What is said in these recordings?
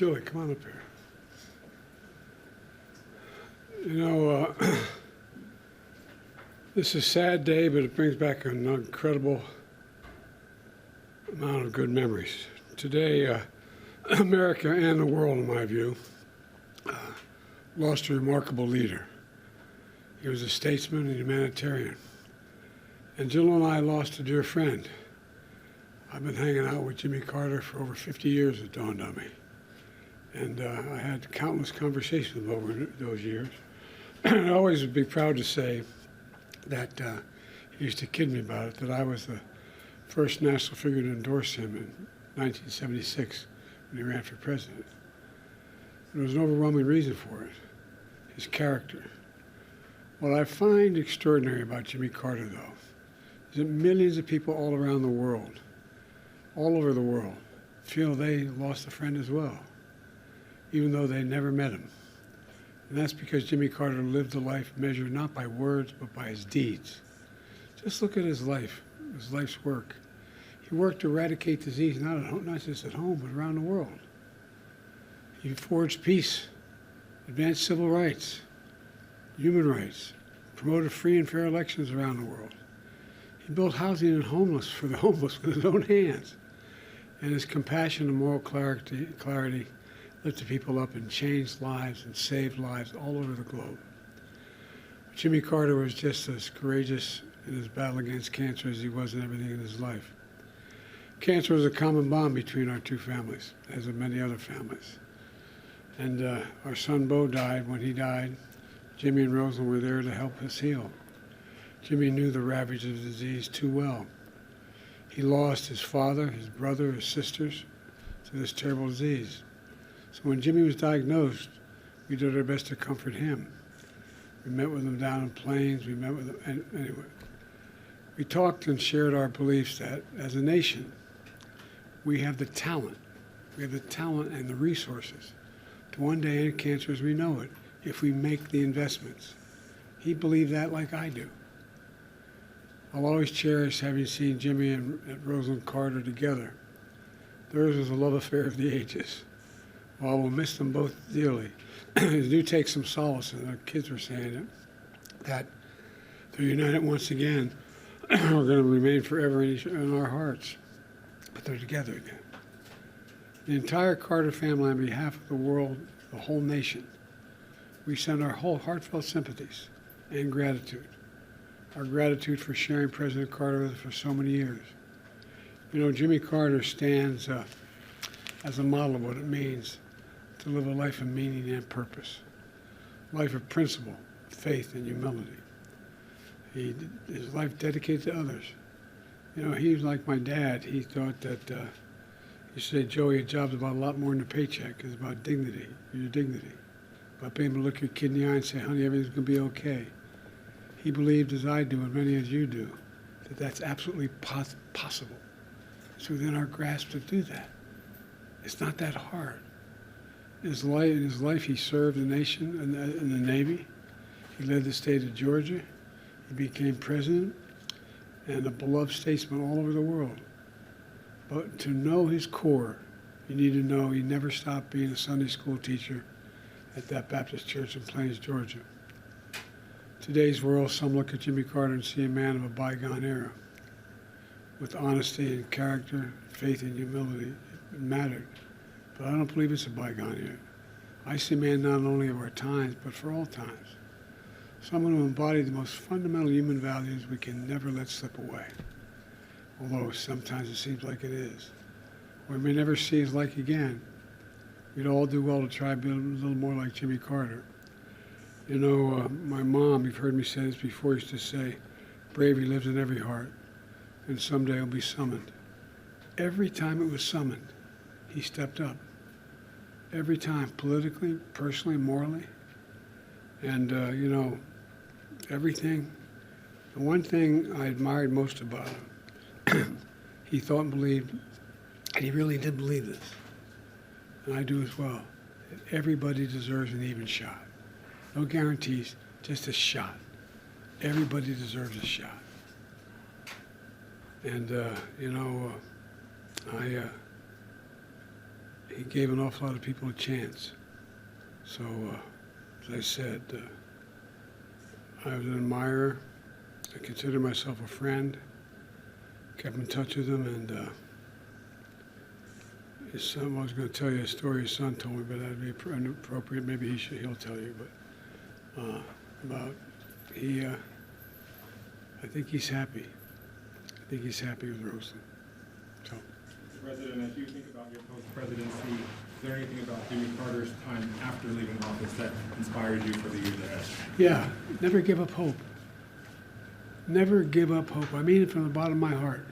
Julie, come on up here. You know, this is a sad day, but it brings back an incredible amount of good memories. Today, America and the world, in my view, lost a remarkable leader. He was a statesman and humanitarian. And Jill and I lost a dear friend. I've been hanging out with Jimmy Carter for over 50 years, it dawned on me. And I had countless conversations with him over those years. And I always would be proud to say that he used to kid me about it, that I was the first national figure to endorse him in 1976 when he ran for president. There was an overwhelming reason for it, his character. What I find extraordinary about Jimmy Carter, though, is that millions of people all around the world, all over the world, feel they lost a friend as well, even though they never met him. And that's because Jimmy Carter lived a life measured not by words, but by his deeds. Just look at his life's work. He worked to eradicate disease, not just at home, but around the world. He forged peace, advanced civil rights, human rights, promoted free and fair elections around the world. He built housing for the homeless with his own hands. And his compassion and moral clarity lifted people up and changed lives and saved lives all over the globe. Jimmy Carter was just as courageous in his battle against cancer as he was in everything in his life. Cancer was a common bond between our two families, as with many other families. And our son Bo died. When he died, Jimmy and Rosalind were there to help us heal. Jimmy knew the ravages of the disease too well. He lost his father, his brother, his sisters to this terrible disease. So when Jimmy was diagnosed, we did our best to comfort him. We met with him down in Plains. We met with him anyway. We talked and shared our beliefs that as a nation, we have the talent. We have the talent and the resources to one day end cancer as we know it if we make the investments. He believed that like I do. I'll always cherish having seen Jimmy and Rosalind Carter together. Theirs was a love affair of the ages. While we'll miss them both dearly, I do take some solace in their kids were saying it, that they're united once again. We're going to remain forever in our hearts, but they're together again. The entire Carter family, on behalf of the world, the whole nation, we send our whole heartfelt sympathies and gratitude. Our gratitude for sharing President Carter with us for so many years. You know, Jimmy Carter stands as a model of what it means to live a life of meaning and purpose, a life of principle, faith, and humility. His life dedicated to others. You know, he was like my dad. He thought that, he said, Joey, a job's about a lot more than a paycheck. It's about dignity, your dignity. About being able to look your kid in the eye and say, honey, everything's going to be okay. He believed, as I do, and many as you do, that that's absolutely possible. It's within our grasp to do that. It's not that hard. In his life, he served the nation in the Navy. He led the state of Georgia. He became president and a beloved statesman all over the world. But to know his core, you need to know he never stopped being a Sunday school teacher at that Baptist church in Plains, Georgia. Today's world, some look at Jimmy Carter and see a man of a bygone era. With honesty and character, faith and humility, it mattered. But I don't believe it's a bygone era. I see a man not only of our times, but for all times. Someone who embodied the most fundamental human values we can never let slip away. Although sometimes it seems like it is. We may never see his like again. We'd all do well to try to be a little more like Jimmy Carter. You know, my mom, you've heard me say this before, used to say, bravery lives in every heart, and someday it'll be summoned. Every time it was summoned, he stepped up. Every time, politically, personally, morally. And, you know, everything. The one thing I admired most about him, he thought and believed, and he really did believe this, and I do as well, that everybody deserves an even shot. No guarantees, just a shot. Everybody deserves a shot. And, you know, he gave an awful lot of people a chance. So, as I said, I was an admirer. I considered myself a friend. Kept in touch with him, and his son, I was going to tell you a story his son told me, but that'd be inappropriate. Maybe he'll tell you, but about I think he's happy. I think he's happy with Roseland. So. Mr. President, as you think about your post-presidency, is there anything about Jimmy Carter's time after leaving office that inspires you for the years ahead? Yeah, never give up hope. Never give up hope. I mean it from the bottom of my heart.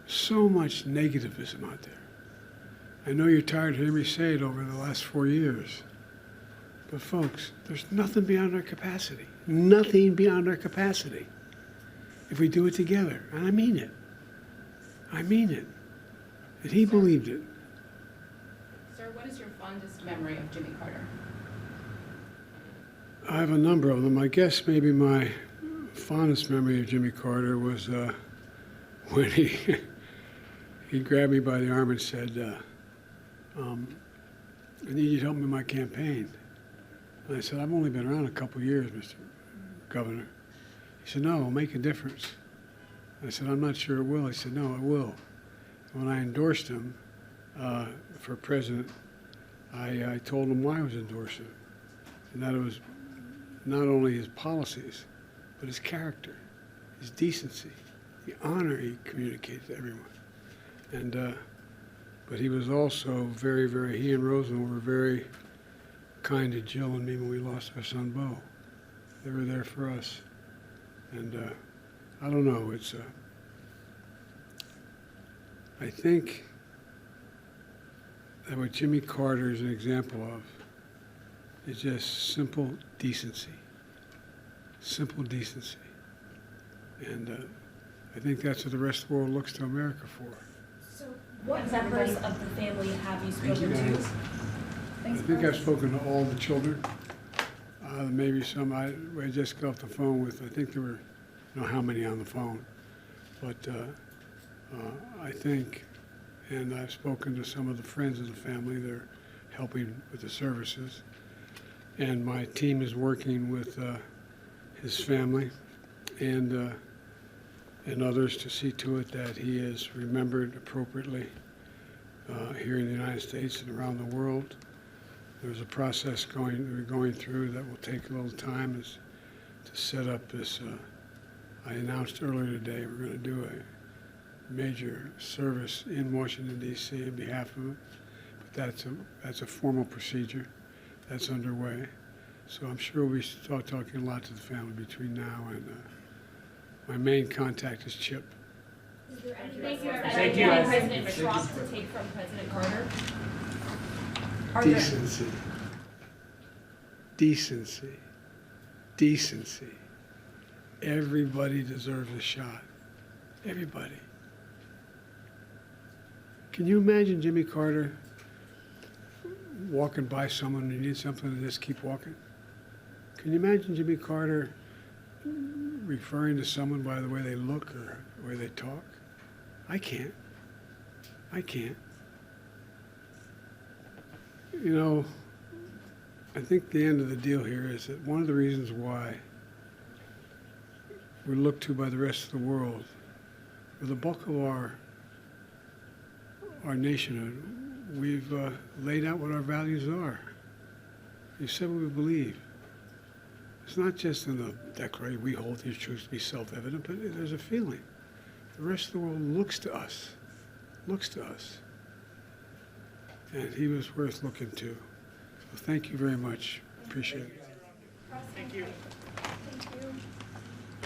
So much negativism out there. I know you're tired of hearing me say it over the last 4 years. But folks, there's nothing beyond our capacity. Nothing beyond our capacity. If we do it together. And I mean it. I mean it. And he believed it. Sir, what is your fondest memory of Jimmy Carter? I have a number of them. I guess maybe my fondest memory of Jimmy Carter was when he grabbed me by the arm and said, I need you to help me in my campaign. And I said, I've only been around a couple years, Mr. Governor. He said, no, it'll make a difference. I said, I'm not sure it will. He said, no, it will. And when I endorsed him for president, I told him why I was endorsing him, and that it was not only his policies, but his character, his decency, the honor he communicated to everyone. And but he was also very, very, he and Roseland were very kind to Jill and me when we lost our son, Bo. They were there for us. And I don't know, I think that what Jimmy Carter is an example of is just simple decency. Simple decency. And I think that's what the rest of the world looks to America for. So what members of the family have you spoken to? I think I've spoken to all the children. Maybe some, I just got off the phone with, I think there were, I don't know how many on the phone, but I think, and I've spoken to some of the friends of the family. They're helping with the services. And my team is working with his family and others to see to it that he is remembered appropriately here in the United States and around the world. There's a process we're going through that will take a little time to set up this. I announced earlier today we're going to do a major service in Washington, D.C. on behalf of him. But that's a formal procedure that's underway. So I'm sure we start talking a lot to the family between now and my main contact is Chip. Is there any Thank you. President Trump to take from President Carter? Decency. Decency. Decency. Everybody deserves a shot. Everybody. Can you imagine Jimmy Carter walking by someone who needs something and just keep walking? Can you imagine Jimmy Carter referring to someone by the way they look or the way they talk? I can't. I can't. You know, I think the end of the deal here is that one of the reasons why we're looked to by the rest of the world, for the bulk of our nationhood, we've laid out what our values are. You said what we believe. It's not just in the Declaration, we hold these truths to be self-evident, but there's a feeling. The rest of the world looks to us. And he was worth looking to. So thank you very much. Appreciate it. Thank you. Thank you.